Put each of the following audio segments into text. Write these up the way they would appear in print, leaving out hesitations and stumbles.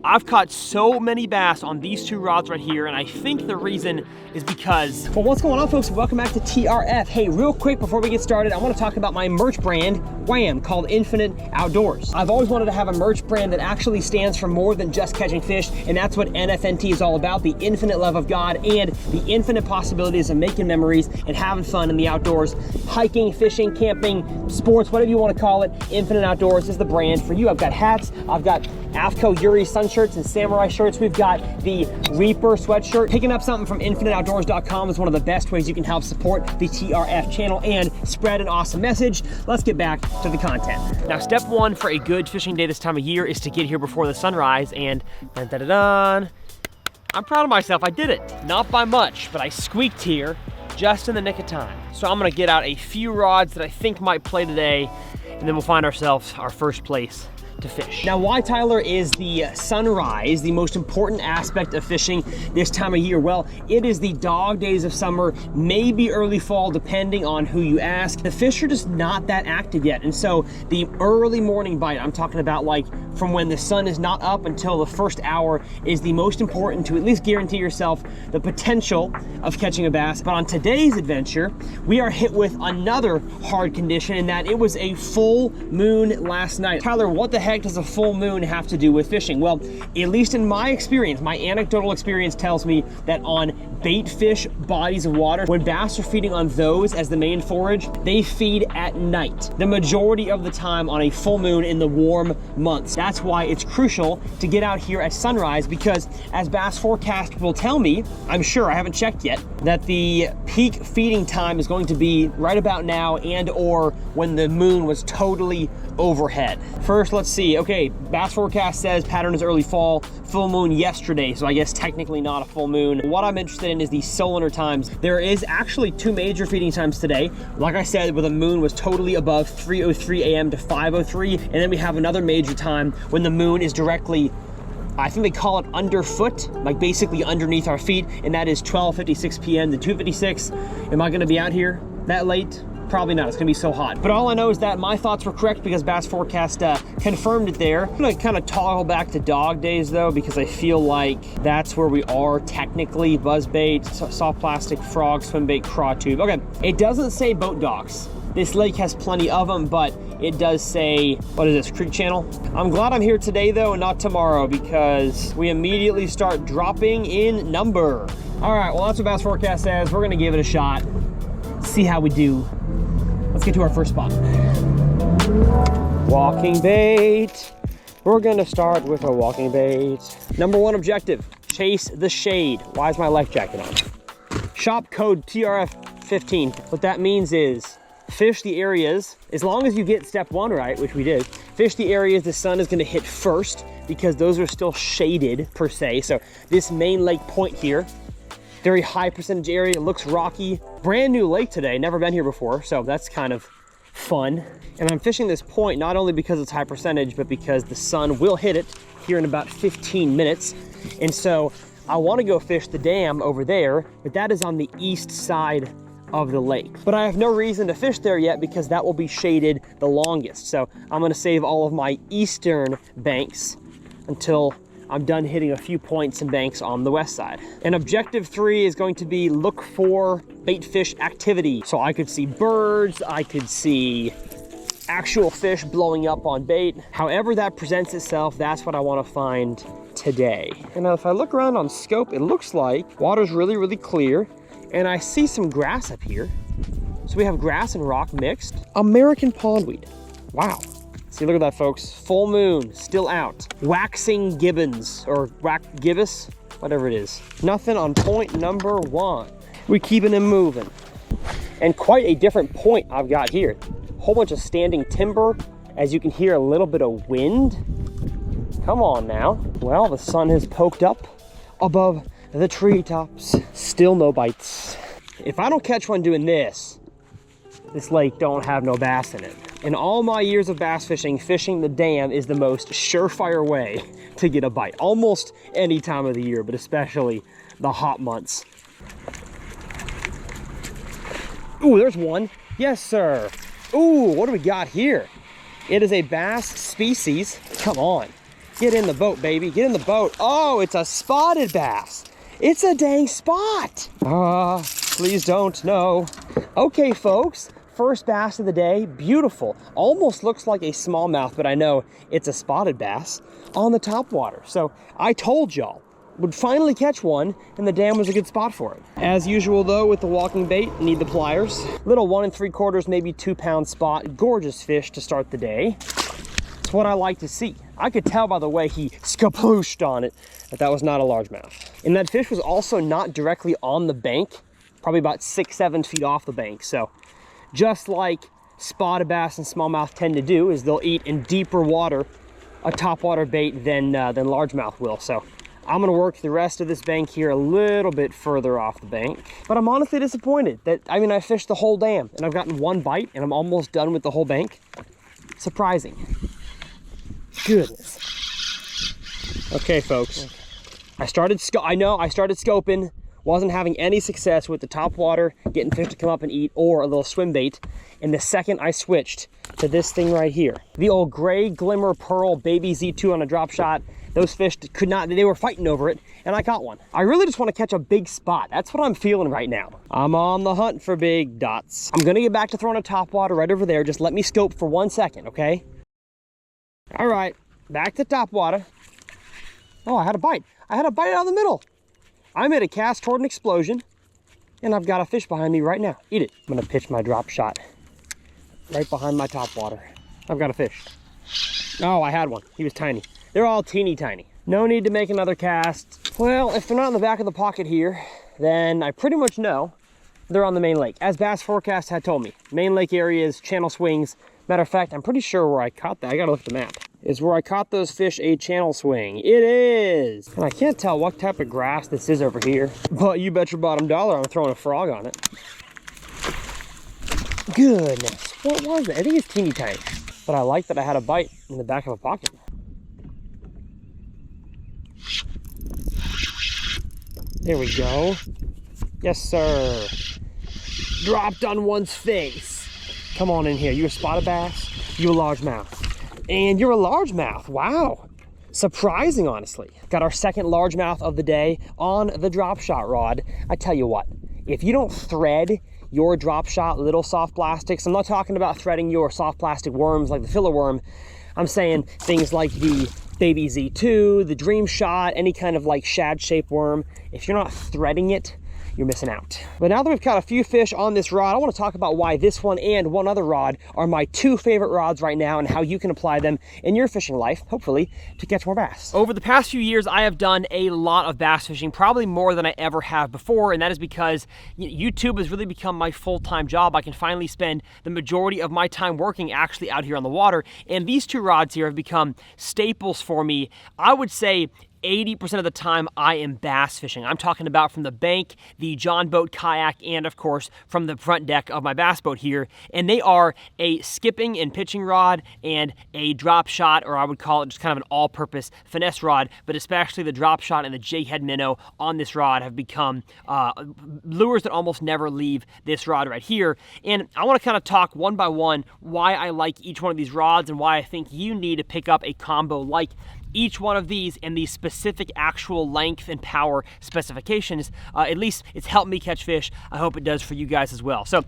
I've caught so many bass on these two rods right here, and I think the reason is because... Well, what's going on, folks? Welcome back to TRF. Hey, real quick before we get started, I want to talk about my merch brand, Wham, called Infinite Outdoors. I've always wanted to have a merch brand that actually stands for more than just catching fish, and that's what NFNT is all about, the infinite love of God and the infinite possibilities of making memories and having fun in the outdoors. Hiking, fishing, camping, sports, whatever you want to call it, Infinite Outdoors is the brand for you. I've got hats, I've got AFCO Yuri sun shirts and samurai shirts. We've got the Reaper sweatshirt. Picking up something from infiniteoutdoors.com is one of the best ways you can help support the TRF channel and spread an awesome message. Let's get back to the content. Now, step one for a good fishing day this time of year is to get here before the sunrise, and dun-dun-dun-dun. I'm proud of myself. I did it. Not by much, but I squeaked here just in the nick of time. So I'm gonna get out a few rods that I think might play today, and then we'll find ourselves our first place to fish. Now, why, Tyler, is the sunrise the most important aspect of fishing this time of year? Well, it is the dog days of summer, maybe early fall, depending on who you ask. The fish are just not that active yet, and so the early morning bite, I'm talking about like from when the sun is not up until the first hour, is the most important to at least guarantee yourself the potential of catching a bass. But on today's adventure, we are hit with another hard condition in that it was a full moon last night. Tyler, what the heck does a full moon have to do with fishing? Well, at least in my experience, my anecdotal experience tells me that on bait fish bodies of water, when bass are feeding on those as the main forage, they feed at night the majority of the time on a full moon in the warm months. That's why it's crucial to get out here at sunrise, because as bass forecast will tell me, I'm sure, I haven't checked yet, that the peak feeding time is going to be right about now and or when the moon was totally overhead. First, let's see. Okay, bass forecast says pattern is early fall, full moon yesterday, so I guess technically not a full moon. What I'm interested in is the solar times. There is actually two major feeding times today. Like I said, where the moon was totally above 3:03 a.m. to 5:03, and then we have another major time when the moon is directly, I think they call it underfoot, like basically underneath our feet, and that is 12:56 p.m. to 2:56. Am I gonna be out here that late? Probably not. It's gonna be so hot. But all I know is that my thoughts were correct because bass forecast confirmed it there. I'm gonna kind of toggle back to dog days though, because I feel like that's where we are technically. Buzzbait, soft plastic, frog, swim bait, craw tube. Okay, it doesn't say boat docks. This lake has plenty of them, but it does say, what is this, creek channel? I'm glad I'm here today though and not tomorrow, because we immediately start dropping in number. All right, well, that's what bass forecast says. We're gonna give it a shot, see how we do. Let's get to our first spot. Walking bait. We're gonna start with a walking bait. Number one objective, chase the shade. Why is my life jacket on? Shop code TRF15. What that means is fish the areas, as long as you get step one right, which we did, fish the areas the sun is gonna hit first, because those are still shaded per se. So this main lake point here, very high percentage area, it looks rocky. Brand new lake today, never been here before, so that's kind of fun. And I'm fishing this point not only because it's high percentage, but because the sun will hit it here in about 15 minutes. And so I want to go fish the dam over there, but that is on the east side of the lake. But I have no reason to fish there yet because that will be shaded the longest. So I'm gonna save all of my eastern banks until I'm done hitting a few points and banks on the west side. And objective 3 is going to be look for bait fish activity. So I could see birds, I could see actual fish blowing up on bait. However that presents itself, that's what I want to find today. And now if I look around on scope, it looks like water's really, really clear. And I see some grass up here. So we have grass and rock mixed. American pondweed. Wow. See, look at that, folks. Full moon, still out. Waxing gibbons, or gibbous, whatever it is. Nothing on point number one. We're keeping it moving. And quite a different point I've got here. Whole bunch of standing timber. As you can hear, a little bit of wind. Come on now. Well, the sun has poked up above the treetops. Still no bites. If I don't catch one doing this lake don't have no bass in it. In all my years of bass fishing, fishing the dam is the most surefire way to get a bite. Almost any time of the year, but especially the hot months. Ooh, there's one. Yes, sir. Ooh, what do we got here? It is a bass species. Come on. Get in the boat, baby. Get in the boat. Oh, it's a spotted bass. It's a dang spot. Please don't, no. Okay, folks. First bass of the day. Beautiful. Almost looks like a smallmouth, but I know it's a spotted bass on the topwater. So I told y'all, would finally catch one, and the dam was a good spot for it. As usual though, with the walking bait, need the pliers. Little 1 3/4, maybe 2 pound spot. Gorgeous fish to start the day. It's what I like to see. I could tell by the way he skaplooshed on it that was not a largemouth. And that fish was also not directly on the bank, probably about 6-7 feet off the bank. So just like spotted bass and smallmouth tend to do, is they'll eat in deeper water a topwater bait than largemouth will. So I'm gonna work the rest of this bank here a little bit further off the bank. But I'm honestly disappointed that, I mean, I fished the whole dam and I've gotten one bite and I'm almost done with the whole bank. Surprising. Goodness. Okay, folks. I started scoping, wasn't having any success with the topwater, getting fish to come up and eat, or a little swim bait. And the second I switched to this thing right here, the old gray glimmer pearl baby Z2 on a drop shot, those fish could not, they were fighting over it, and I caught one. I really just want to catch a big spot. That's what I'm feeling right now. I'm on the hunt for big dots. I'm gonna get back to throwing a topwater right over there. Just let me scope for 1 second, okay? All right, back to topwater. Oh, I had a bite. I had a bite out of the middle. I made a cast toward an explosion, and I've got a fish behind me right now. Eat it. I'm gonna pitch my drop shot right behind my topwater. I've got a fish. Oh, I had one. He was tiny. They're all teeny tiny. No need to make another cast. Well, if they're not in the back of the pocket here, then I pretty much know they're on the main lake. As Bass Forecast had told me, main lake areas, channel swings. Matter of fact, I'm pretty sure where I caught that, I gotta look at the map, is where I caught those fish a channel swing. It is! And I can't tell what type of grass this is over here, but you bet your bottom dollar I'm throwing a frog on it. Goodness, what was it? I think it's teeny tiny, but I like that I had a bite in the back of a pocket. There we go. Yes, sir. Dropped on one's face. Come on in here. You a spotted bass? You a largemouth? And you're a largemouth. Wow. Surprising, honestly. Got our second largemouth of the day on the drop shot rod. I tell you what, if you don't thread your drop shot little soft plastics, I'm not talking about threading your soft plastic worms like the filler worm. I'm saying things like the Baby Z2, the Dream Shot, any kind of like shad shaped worm. If you're not threading it, you're missing out. But now that we've caught a few fish on this rod, I want to talk about why this one and one other rod are my 2 favorite rods right now and how you can apply them in your fishing life, hopefully, to catch more bass. Over the past few years, I have done a lot of bass fishing, probably more than I ever have before, and that is because YouTube has really become my full-time job. I can finally spend the majority of my time working actually out here on the water, and these 2 rods here have become staples for me. I would say 80% of the time I am bass fishing. I'm talking about from the bank, the John boat kayak, and of course from the front deck of my bass boat here. And they are a skipping and pitching rod and a drop shot, or I would call it just kind of an all-purpose finesse rod, but especially the drop shot and the jig head minnow on this rod have become lures that almost never leave this rod right here. And I want to kind of talk one by one why I like each one of these rods and why I think you need to pick up a combo like each one of these and these specific actual length and power specifications. At least it's helped me catch fish. I hope it does for you guys as well. So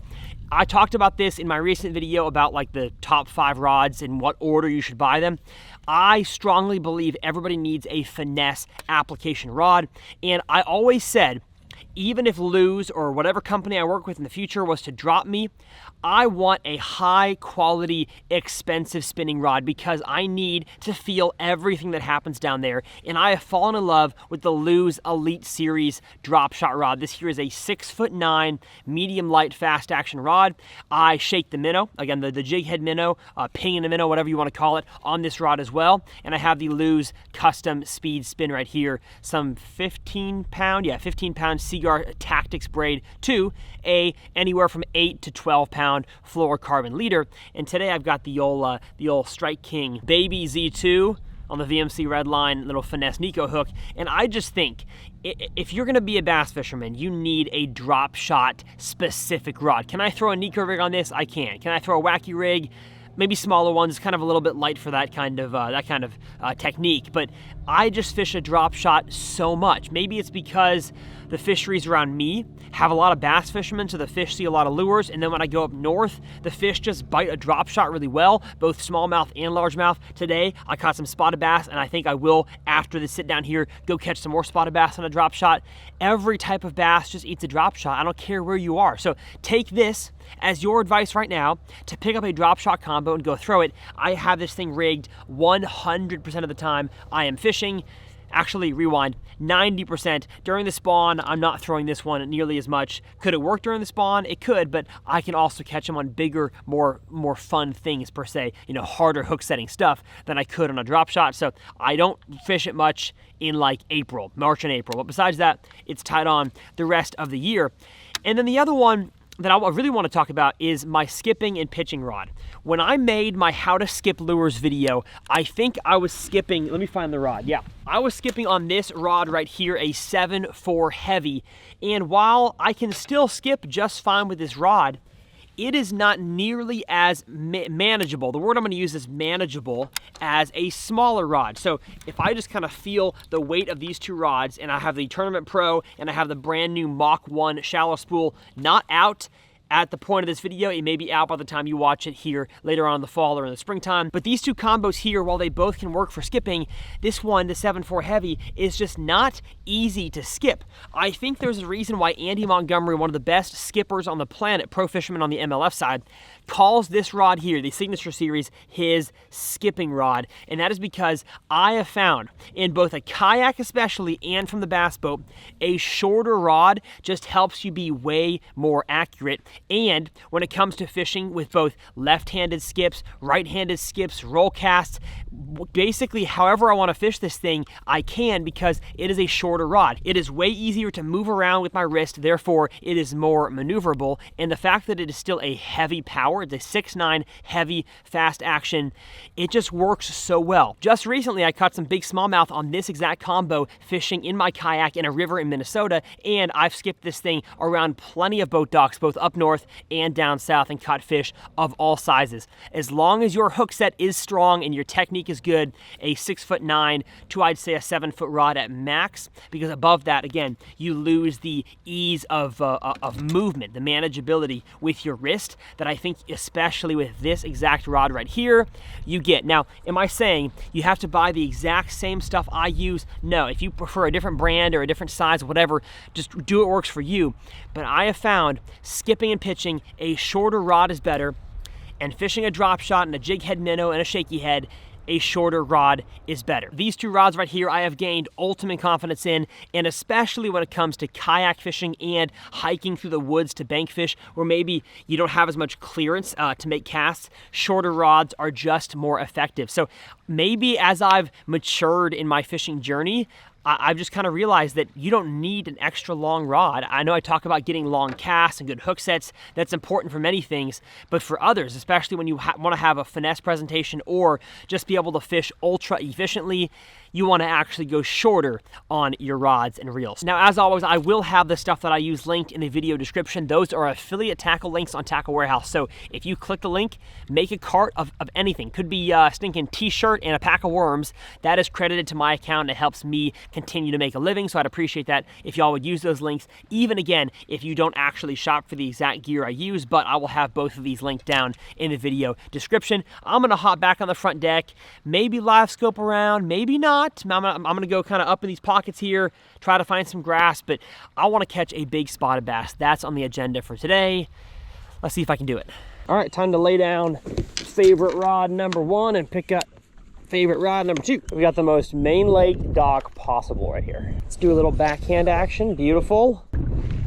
I talked about this in my recent video about like the top 5 rods and what order you should buy them. I strongly believe everybody needs a finesse application rod. And I always said, even if Lew's or whatever company I work with in the future was to drop me, I want a high quality, expensive spinning rod because I need to feel everything that happens down there. And I have fallen in love with the Lew's Elite Series drop shot rod. This here is a 6'9" medium light fast action rod. I shake the minnow, again, the jig head minnow, pinging the minnow, whatever you want to call it, on this rod as well. And I have the Lew's custom speed spin right here, some 15-pound Seaguar Tactics braid to anywhere from 8 to 12-pound fluorocarbon leader. And today I've got the old Strike King Baby Z2 on the VMC Redline little finesse Nico hook. And I just think if you're gonna be a bass fisherman, you need a drop shot specific rod. Can I throw a Nico rig on this? I can. Can I throw a wacky rig? maybe smaller ones, kind of a little bit light for that kind of technique. But I just fish a drop shot so much. Maybe it's because the fisheries around me have a lot of bass fishermen, so the fish see a lot of lures, and then when I go up north, the fish just bite a drop shot really well, both smallmouth and largemouth. Today, I caught some spotted bass, and I think I will, after the sit down here, go catch some more spotted bass on a drop shot. Every type of bass just eats a drop shot. I don't care where you are. So take this as your advice right now to pick up a drop shot combo and go throw it. I have this thing rigged 100% of the time I am fishing. Actually, rewind, 90%. During the spawn, I'm not throwing this one nearly as much. Could it work during the spawn? It could, but I can also catch them on bigger, more fun things per se, you know, harder hook setting stuff than I could on a drop shot. So I don't fish it much in like April, March and April. But besides that, it's tied on the rest of the year. And then the other one that I really want to talk about is my skipping and pitching rod. When I made my how to skip lures video, I think I was skipping, let me find the rod. Yeah, I was skipping on this rod right here, a 7.4 heavy. And while I can still skip just fine with this rod, it is not nearly as manageable. The word I'm going to use is manageable as a smaller rod. So if I just kind of feel the weight of these two rods, and I have the Tournament Pro and I have the brand new Mach 1 shallow spool, not out at the point of this video. It may be out by the time you watch it here later on in the fall or in the springtime. But these two combos here, while they both can work for skipping, this one, the 7.4 heavy, is just not easy to skip. I think there's a reason why Andy Montgomery, one of the best skippers on the planet, pro fisherman on the MLF side, calls this rod here, the Signature Series, his skipping rod. And that is because I have found, in both a kayak especially and from the bass boat, a shorter rod just helps you be way more accurate. And when it comes to fishing with both left-handed skips, right-handed skips, roll casts, basically however I want to fish this thing, I can, because it is a shorter rod. It is way easier to move around with my wrist, therefore it is more maneuverable. And the fact that it is still a heavy power, it's a 6.9 heavy fast action, it just works so well. Just recently I caught some big smallmouth on this exact combo fishing in my kayak in a river in Minnesota, and I've skipped this thing around plenty of boat docks, both up north and down south, and caught fish of all sizes. As long as your hook set is strong and your technique is good, a 6'9" to I'd say a 7-foot rod at max, because above that, again, you lose the ease of movement, the manageability with your wrist that I think, especially with this exact rod right here, you get. Now, am I saying you have to buy the exact same stuff I use? No. If you prefer a different brand or a different size, whatever, just do what works for you. But I have found skipping and pitching, a shorter rod is better, and fishing a drop shot and a jig head minnow and a shaky head, a shorter rod is better. These two rods right here I have gained ultimate confidence in, and especially when it comes to kayak fishing and hiking through the woods to bank fish, where maybe you don't have as much clearance to make casts, shorter rods are just more effective. So maybe as I've matured in my fishing journey, I've just kind of realized that you don't need an extra long rod. I know I talk about getting long casts and good hook sets. That's important for many things, but for others, especially when you want to have a finesse presentation or just be able to fish ultra efficiently, you want to actually go shorter on your rods and reels. Now, as always, I will have the stuff that I use linked in the video description. Those are affiliate tackle links on Tackle Warehouse. So if you click the link, make a cart of anything. Could be a stinking t-shirt and a pack of worms. That is credited to my account, and it helps me continue to make a living. So I'd appreciate that if y'all would use those links, even again, if you don't actually shop for the exact gear I use, but I will have both of these linked down in the video description. I'm gonna hop back on the front deck, maybe live scope around, maybe not. I'm gonna go kind of up in these pockets here, try to find some grass, but I want to catch a big spotted bass. That's on the agenda for today. Let's see if I can do it. All right, time to lay down favorite rod number 1 and pick up favorite rod number 2. We got the most main lake dock possible right here. Let's do a little backhand action. Beautiful.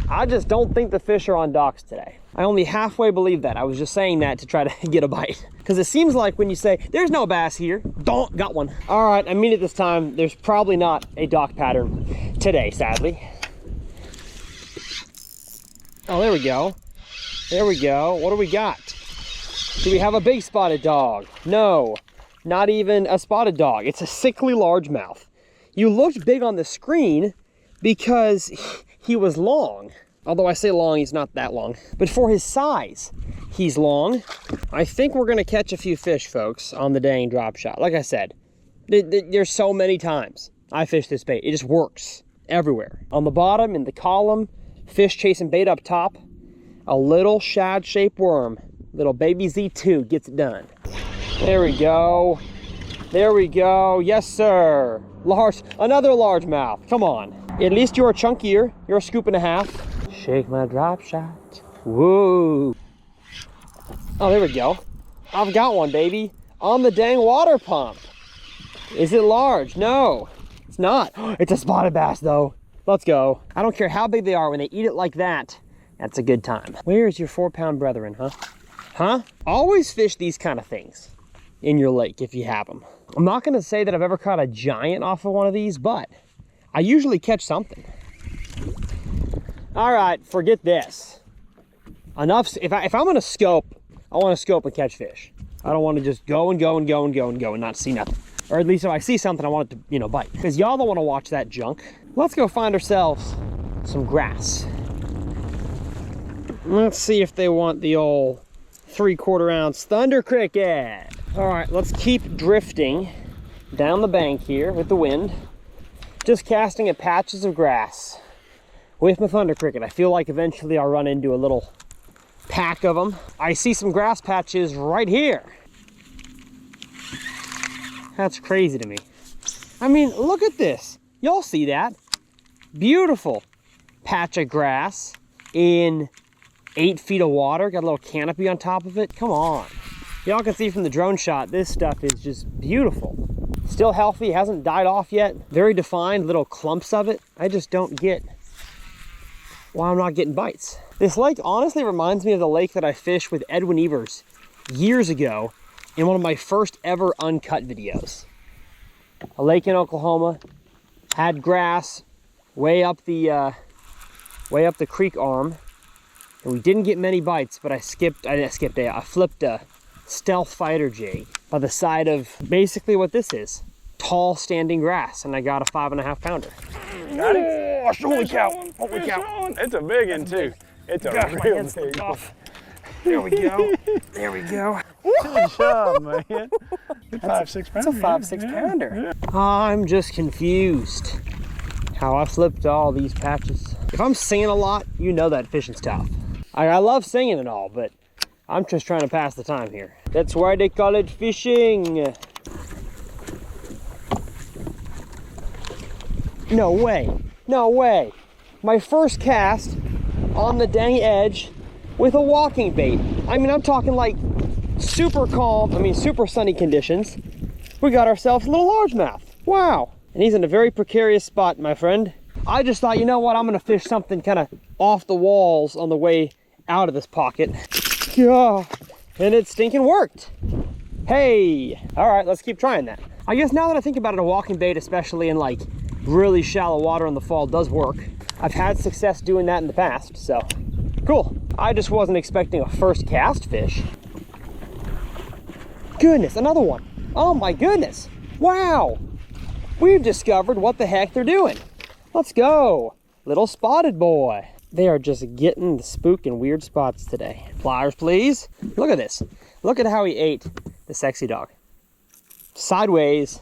I just don't think the fish are on docks today. I only halfway believe that. I was just saying that to try to get a bite. Because it seems like when you say, there's no bass here, don't, got one. All right, I mean it this time, there's probably not a dock pattern today, sadly. Oh, there we go. There we go. What do we got? Do we have a big spotted dog? No, not even a spotted dog. It's a sickly largemouth. You looked big on the screen because he was long. Although I say long, he's not that long. But for his size, He's long. I think we're gonna catch a few fish, folks, on the dang drop shot. Like I said, there's so many times I fish this bait. It just works everywhere. On the bottom, in the column, fish chasing bait up top, a little shad-shaped worm, little baby Z2 gets it done. There we go. There we go. Yes, sir. Large, another largemouth. Come on. At least you're a chunkier. You're a scoop and a half. Shake my drop shot. Whoa. Oh, there we go. I've got one, baby. On the dang water pump. Is it large? No, it's not. It's a spotted bass, though. Let's go. I don't care how big they are. When they eat it like that, that's a good time. Where's your 4-pound brethren, huh? Huh? Always fish these kind of things in your lake if you have them. I'm not going to say that I've ever caught a giant off of one of these, but I usually catch something. All right, forget this. Enough. If I'm going to scope, I want to scope and catch fish. I don't want to just go and go and go and go and go and not see nothing. Or at least if I see something, I want it to, you know, bite. Because y'all don't want to watch that junk. Let's go find ourselves some grass. Let's see if they want the old 3/4 ounce Thunder Cricket. All right, let's keep drifting down the bank here with the wind. Just casting at patches of grass with my Thunder Cricket. I feel like eventually I'll run into a little pack of them. I see some grass patches right here. That's crazy to me. I mean, look at this. Y'all see that? Beautiful patch of grass in 8 feet of water. Got a little canopy on top of it. Come on. Y'all can see from the drone shot, this stuff is just beautiful. Still healthy, hasn't died off yet. Very defined, little clumps of it. I just don't get why I'm not getting bites. This lake honestly reminds me of the lake that I fished with Edwin Evers years ago in one of my first ever uncut videos. A lake in Oklahoma, had grass way up the creek arm, and we didn't get many bites, but I flipped a stealth fighter jig by the side of basically what this is, tall standing grass, and I got a 5.5 pounder. Got it? Oh, holy cow! Holy cow! It's a big one too. It's a real big one. There we go. There we go. Good job, man. 5-6 pounder. It's a 5-6 pounder. I'm just confused how I flipped all these patches. If I'm singing a lot, you know that fishing's tough. I love singing and all, but I'm just trying to pass the time here. That's why they call it fishing. No way. No way. My first cast on the dang edge with a walking bait. I mean, I'm talking like super calm, super sunny conditions. We got ourselves a little largemouth. Wow. And he's in a very precarious spot, my friend. I just thought, you know what? I'm gonna fish something kind of off the walls on the way out of this pocket. Yeah. And it stinking worked. Hey. All right, let's keep trying that. I guess now that I think about it, a walking bait, especially in like really shallow water in the fall, does work. I've had success doing that in the past, so cool. I just wasn't expecting a first cast fish. Goodness, another one. Oh my goodness. Wow. We've discovered what the heck they're doing. Let's go. Little spotted boy. They are just getting the spook in weird spots today. Pliers, please. Look at this. Look at how he ate the sexy dog. Sideways.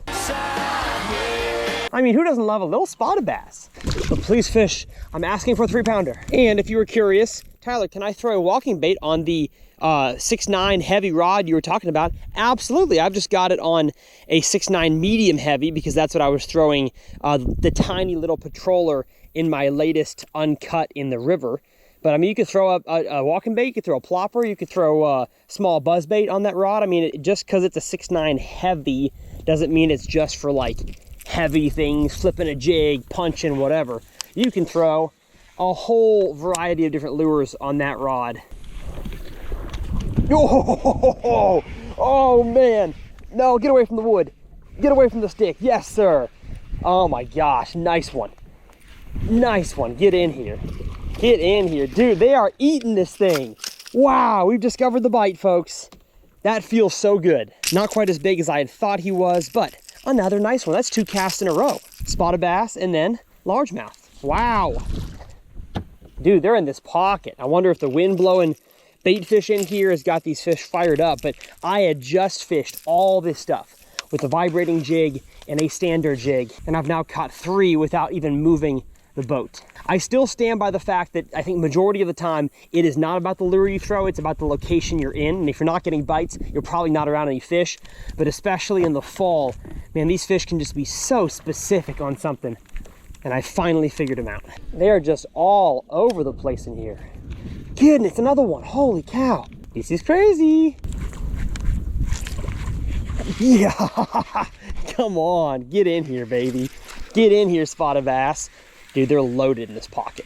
I mean, who doesn't love a little spotted bass? But please fish. I'm asking for a 3-pounder. And if you were curious, Tyler, can I throw a walking bait on the 6'9" heavy rod you were talking about? Absolutely. I've just got it on a 6'9" medium heavy because that's what I was throwing the tiny little patroller in my latest uncut in the river. But I mean, you could throw a walking bait, you could throw a plopper, you could throw a small buzz bait on that rod. I mean, just because it's a 6'9" heavy doesn't mean it's just for like heavy things, flipping a jig, punching, whatever. You can throw a whole variety of different lures on that rod. Oh, oh man. No, get away from the wood. Get away from the stick. Yes, sir. Oh my gosh, nice one. Nice one. Get in here. Get in here. Dude, they are eating this thing. Wow, we've discovered the bite, folks. That feels so good. Not quite as big as I had thought he was, but another nice one. That's 2 casts in a row. Spotted bass and then largemouth. Wow. Dude, they're in this pocket. I wonder if the wind blowing bait fish in here has got these fish fired up, but I had just fished all this stuff with a vibrating jig and a standard jig, and I've now caught 3 without even moving the boat. I still stand by the fact that I think majority of the time it is not about the lure you throw, it's about the location you're in. And if you're not getting bites, you're probably not around any fish. But especially in the fall, man, these fish can just be so specific on something. And I finally figured them out. They are just all over the place in here. Goodness, another one. Holy cow. This is crazy. Yeah, come on, get in here, baby. Get in here, spotted bass. Dude, they're loaded in this pocket.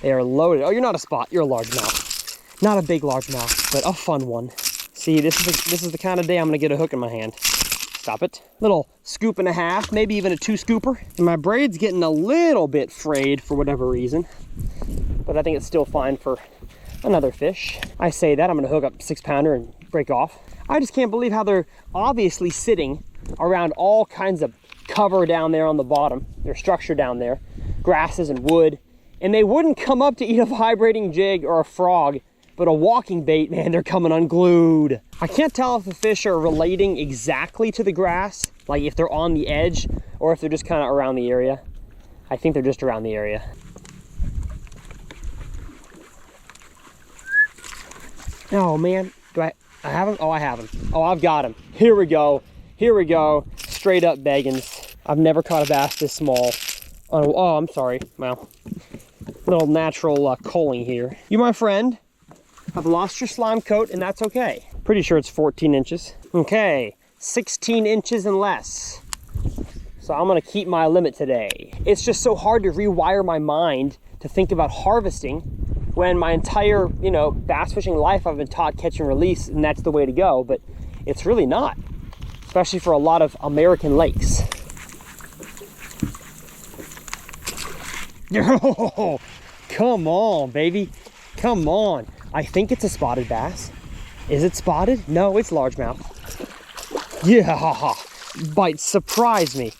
They are loaded. Oh, you're not a spot, you're a largemouth. Not a big largemouth, but a fun one. See, this is the kind of day I'm gonna get a hook in my hand. Stop it. Little scoop and a half, maybe even a 2 scooper. And my braid's getting a little bit frayed for whatever reason, but I think it's still fine for another fish. I say that, I'm gonna hook up a 6-pounder and break off. I just can't believe how they're obviously sitting around all kinds of cover down there on the bottom. Their structure down there, grasses and wood, and they wouldn't come up to eat a vibrating jig or a frog, but a walking bait, man, they're coming unglued. I can't tell if the fish are relating exactly to the grass, like if they're on the edge or if they're just kind of around the area. I think they're just around the area. Oh man, do I have him? Oh, I have him. Oh, I've got him. Here we go. Here we go. Straight up beggins. I've never caught a bass this small. Oh, I'm sorry. Well, little natural culling here. You, my friend, have lost your slime coat, and that's okay. Pretty sure it's 14 inches. Okay, 16 inches and less. So I'm gonna keep my limit today. It's just so hard to rewire my mind to think about harvesting when my entire, bass fishing life I've been taught catch and release, and that's the way to go, but it's really not, especially for a lot of American lakes. Oh, come on, baby. Come on. I think it's a spotted bass. Is it spotted? No, it's largemouth. Yeah, bite surprised me.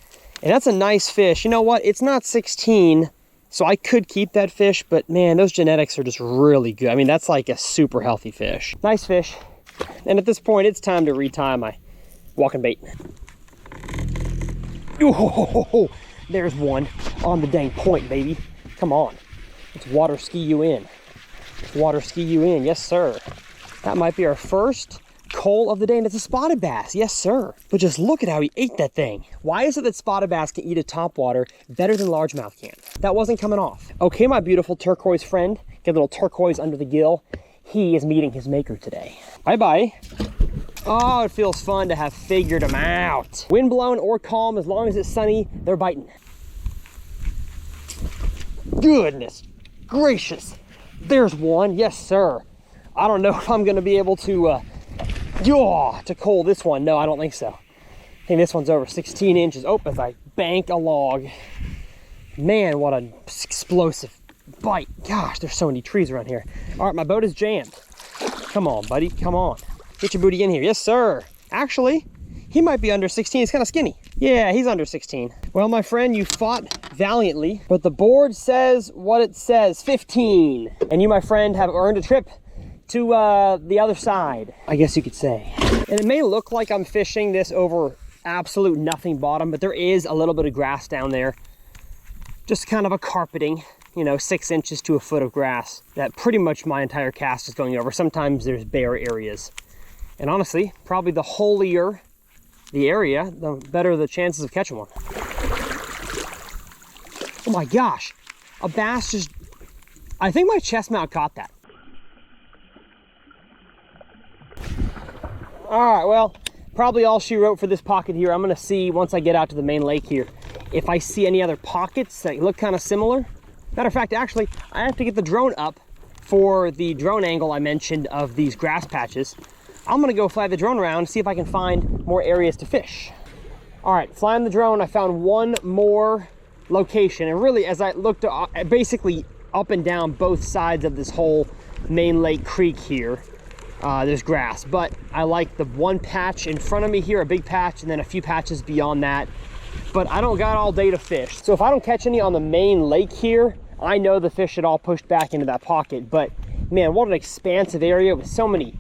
And that's a nice fish. You know what? It's not 16, so I could keep that fish, but man, those genetics are just really good. I mean, that's like a super healthy fish. Nice fish. And at this point, it's time to retie my walking bait. Oh, there's one on the dang point, baby. Come on. Let's water ski you in. Water ski you in, yes sir. That might be our first coal of the day, and it's a spotted bass, yes sir. But just look at how he ate that thing. Why is it that spotted bass can eat a topwater better than largemouth can? That wasn't coming off. Okay, my beautiful turquoise friend, get a little turquoise under the gill. He is meeting his maker today. Bye-bye. Oh, it feels fun to have figured them out. Wind blown or calm, as long as it's sunny, they're biting. Goodness gracious. There's one, yes sir. I don't know if I'm gonna be able to coal this one. No, I don't think so. I think this one's over 16 inches. Oh, as I bank a log. Man, what an explosive bite. Gosh, there's so many trees around here. All right, my boat is jammed. Come on, buddy, come on. Get your booty in here. Yes, sir. Actually, he might be under 16. He's kind of skinny. Yeah, he's under 16. Well, my friend, you fought valiantly, but the board says what it says, 15. And you, my friend, have earned a trip to the other side, I guess you could say. And it may look like I'm fishing this over absolute nothing bottom, but there is a little bit of grass down there. Just kind of a carpeting, 6 inches to a foot of grass that pretty much my entire cast is going over. Sometimes there's bare areas. And honestly, probably the holier the area, the better the chances of catching one. Oh my gosh, a bass just, I think my chest mount caught that. All right, well, probably all she wrote for this pocket here. I'm gonna see once I get out to the main lake here, if I see any other pockets that look kind of similar. Matter of fact, actually, I have to get the drone up for the drone angle I mentioned of these grass patches. I'm gonna go fly the drone around, see if I can find more areas to fish. All right, flying the drone, I found one more location. And really, as I looked basically up and down both sides of this whole main lake creek here, there's grass. But I like the one patch in front of me here, a big patch, and then a few patches beyond that. But I don't got all day to fish. So if I don't catch any on the main lake here, I know the fish had all pushed back into that pocket. But Man, what an expansive area with so many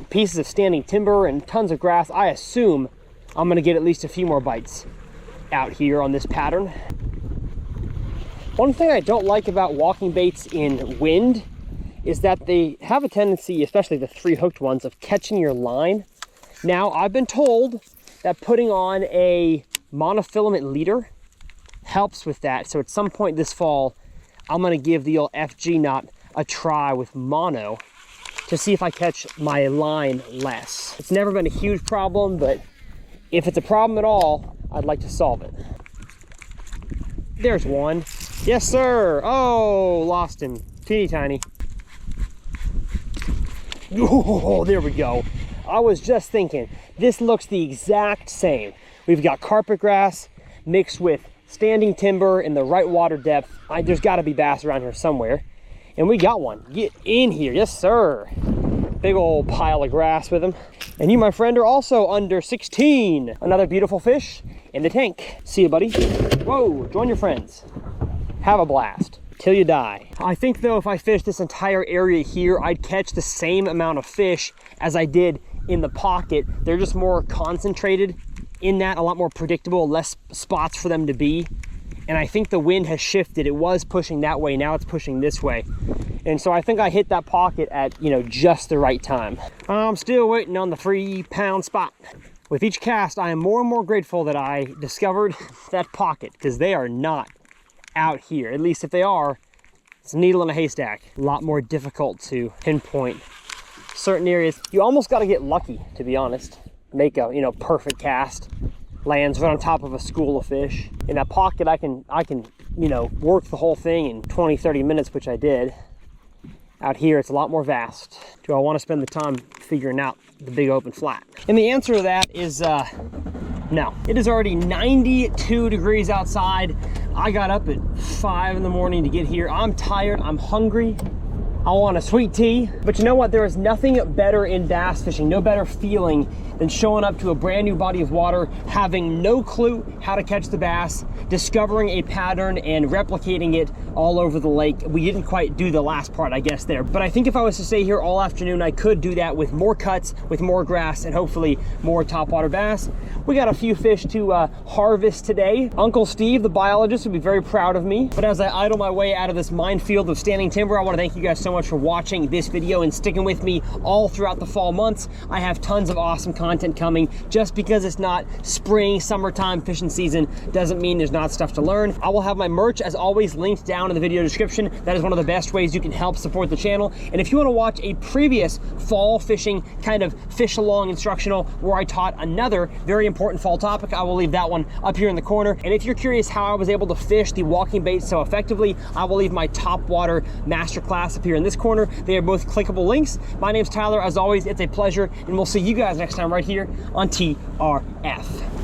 pieces of standing timber and tons of grass. I assume I'm gonna get at least a few more bites out here on this pattern. One thing I don't like about walking baits in wind is that they have a tendency, especially the 3-hooked ones, of catching your line. Now, I've been told that putting on a monofilament leader helps with that. So at some point this fall, I'm gonna give the old FG knot a try with mono to see if I catch my line less. It's never been a huge problem, but if it's a problem at all, I'd like to solve it. There's one. Yes, sir. Oh, lost him. Teeny tiny. Oh, there we go. I was just thinking, this looks the exact same. We've got carpet grass mixed with standing timber in the right water depth. There's got to be bass around here somewhere. And we got one. Get in here. Yes, sir. Big old pile of grass with him. And you, my friend, are also under 16. Another beautiful fish in the tank. See you, buddy. Whoa, join your friends. Have a blast till you die. I think, though, if I fish this entire area here, I'd catch the same amount of fish as I did in the pocket. They're just more concentrated in that, a lot more predictable, less spots for them to be. And I think the wind has shifted. It was pushing that way, now it's pushing this way. And so I think I hit that pocket at, you know, just the right time. I'm still waiting on the 3-pound spot. With each cast, I am more and more grateful that I discovered that pocket, because they are not out here. At least if they are, it's a needle in a haystack. A lot more difficult to pinpoint certain areas. You almost got to get lucky, to be honest. Make a, you know, perfect cast. Lands right on top of a school of fish. In that pocket, I can, you know, work the whole thing in 20, 30 minutes, which I did. Out here, it's a lot more vast. Do I want to spend the time figuring out the big open flat? And the answer to that is no. It is already 92 degrees outside. I got up at 5 in the morning to get here. I'm tired, I'm hungry. I want a sweet tea. But you know what? There is nothing better in bass fishing, no better feeling than showing up to a brand new body of water, having no clue how to catch the bass, discovering a pattern and replicating it all over the lake. We didn't quite do the last part, I guess, there. But I think if I was to stay here all afternoon, I could do that with more cuts, with more grass, and hopefully more topwater bass. We got a few fish to harvest today. Uncle Steve, the biologist, would be very proud of me. But as I idle my way out of this minefield of standing timber, I want to thank you guys so much for watching this video and sticking with me all throughout the fall months. I have tons of awesome content coming. Just because it's not spring, summertime fishing season doesn't mean there's not stuff to learn. I will have my merch, as always, linked down in the video description. That is one of the best ways you can help support the channel. And if you want to watch a previous fall fishing kind of fish along instructional where I taught another very important fall topic, I will leave that one up here in the corner. And if you're curious how I was able to fish the walking bait so effectively, I will leave my Topwater masterclass up here in this corner. They are both clickable links. My name's Tyler. As always, it's a pleasure, and we'll see you guys next time right here on TRF.